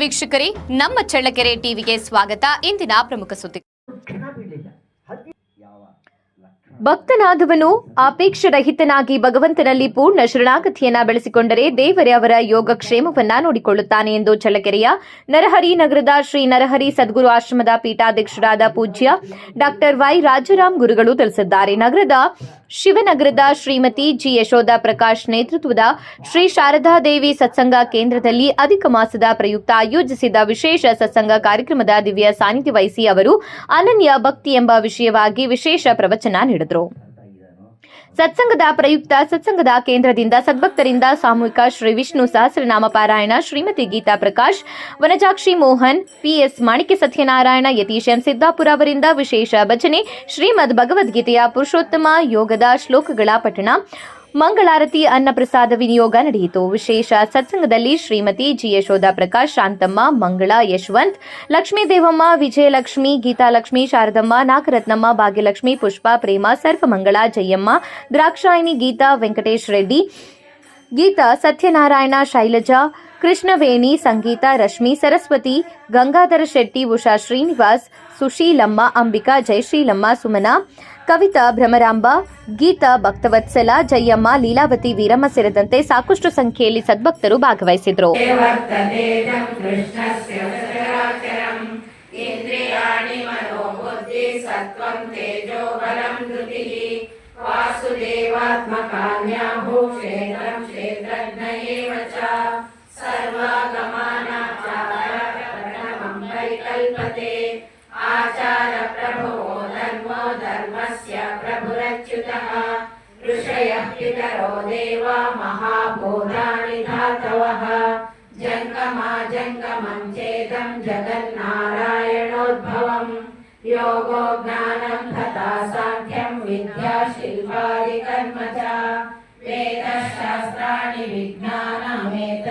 ವೀಕ್ಷಕರೇ, ನಮ್ಮ ಚಳ್ಳಕೆರೆ ಟಿವಿಗೆ ಸ್ವಾಗತ. ಇಂದಿನ ಪ್ರಮುಖ ಸುದ್ದಿ. ಭಕ್ತನಾದವನು ಆಪೇಕ್ಷರಹಿತನಾಗಿ ಭಗವಂತನಲ್ಲಿ ಪೂರ್ಣ ಶರಣಾಗತಿಯನ್ನ ಬೆಳೆಸಿಕೊಂಡರೆ ದೇವರೇ ಅವರ ಯೋಗಕ್ಷೇಮವನ್ನ ನೋಡಿಕೊಳ್ಳುತ್ತಾನೆ ಎಂದು ಚಳ್ಳಕೆರೆಯ ನರಹರಿ ನಗರದ ಶ್ರೀ ನರಹರಿ ಸದ್ಗುರು ಆಶ್ರಮದ ಪೀಠಾಧ್ಯಕ್ಷರಾದ ಪೂಜ್ಯ ಡಾಕ್ಟರ್ ವೈ ರಾಜಾರಾಮ್ ಗುರುಗಳು ತಿಳಿಸಿದ್ದಾರೆ. ನಗರದ ಶಿವನಗರದ ಶ್ರೀಮತಿ ಜಿ ಯಶೋಧ ಪ್ರಕಾಶ್ ನೇತೃತ್ವದ ಶ್ರೀ ಶಾರದಾದೇವಿ ಸತ್ಸಂಗ ಕೇಂದ್ರದಲ್ಲಿ ಅಧಿಕ ಮಾಸದ ಪ್ರಯುಕ್ತ ಆಯೋಜಿಸಿದ ವಿಶೇಷ ಸತ್ಸಂಗ ಕಾರ್ಯಕ್ರಮದ ದಿವ್ಯ ಸಾನ್ನಿಧ್ಯ ವಹಿಸಿ ಅವರು ಅನನ್ಯ ಭಕ್ತಿ ಎಂಬ ವಿಷಯವಾಗಿ ವಿಶೇಷ ಪ್ರವಚನ ನೀಡಿದರು. ಸತ್ಸಂಗದ ಪ್ರಯುಕ್ತ ಸತ್ಸಂಗದ ಕೇಂದ್ರದಿಂದ ಸದ್ಭಕ್ತರಿಂದ ಸಾಮೂಹಿಕ ಶ್ರೀ ವಿಷ್ಣು ಸಹಸ್ರನಾಮ ಪಾರಾಯಣ, ಶ್ರೀಮತಿ ಗೀತಾ ಪ್ರಕಾಶ್, ವನಜಾಕ್ಷಿ ಮೋಹನ್, ಪಿಎಸ್ ಮಾಣಿಕ್ಯ ಸತ್ಯನಾರಾಯಣ, ಯತೀಶ್ ಎಂ ಸಿದ್ದಾಪುರ ಅವರಿಂದ ವಿಶೇಷ ಭಜನೆ, ಶ್ರೀಮದ್ ಭಗವದ್ಗೀತೆಯ ಪುರುಷೋತ್ತಮ ಯೋಗದ ಶ್ಲೋಕಗಳ ಪಠಣ, ಮಂಗಳಾರತಿ, ಅನ್ನಪ್ರಸಾದ ವಿನಿಯೋಗ ನಡೆಯಿತು. ವಿಶೇಷ ಸತ್ಸಂಗದಲ್ಲಿ ಶ್ರೀಮತಿ ಜಿ ಯಶೋಧ ಪ್ರಕಾಶ್, ಶಾಂತಮ್ಮ, ಮಂಗಳ, ಯಶವಂತ್, ಲಕ್ಷ್ಮೀ ದೇವಮ್ಮ, ವಿಜಯಲಕ್ಷ್ಮಿ, ಗೀತಾಲಕ್ಷ್ಮಿ, ಶಾರದಮ್ಮ, ನಾಗರತ್ನಮ್ಮ, ಭಾಗ್ಯಲಕ್ಷ್ಮಿ, ಪುಷ್ಪ, ಪ್ರೇಮ, ಸರ್ವಮಂಗಳ, ಜಯಮ್ಮ, ದ್ರಾಕ್ಷಾಯಿಣಿ, ಗೀತಾ, ವೆಂಕಟೇಶ್ ರೆಡ್ಡಿ, ಗೀತಾ, ಸತ್ಯನಾರಾಯಣ, ಶೈಲಜಾ, ಕೃಷ್ಣವೇಣಿ, ಸಂಗೀತ, ರಶ್ಮಿ, ಸರಸ್ವತಿ, ಗಂಗಾಧರ ಶೆಟ್ಟಿ, ಉಷಾ ಶ್ರೀನಿವಾಸ್, ಸುಶೀಲಮ್ಮ, ಅಂಬಿಕಾ, ಜಯಶ್ರೀಲಮ್ಮ, ಸುಮನಾ, ಕವಿತಾ, ಭ್ರಮರಾಂಬ, ಗೀತಾ, ಭಕ್ತವತ್ಸಲ, ಜಯಮ್ಮ, ಲೀಲಾವತಿ, ವೀರಮ್ಮ ಸೇರಿದಂತೆ ಸಾಕಷ್ಟು ಸಂಖ್ಯೆಯಲ್ಲಿ ಸದ್ಭಕ್ತರು ಭಾಗವಹಿಸಿದರು. आचार प्रभो धर्मो धर्मस्य प्रभुरच्युतः ऋषयः पितरो देवा महाभूतानि धातवः जङ्गमा जङ्गमं चेदं जगन्नारायणोद्भवम् योगो ज्ञानं तथा साङ्ख्यं विद्या शिल्पादिकर्म च वेदशास्त्राणि विज्ञानमेतत्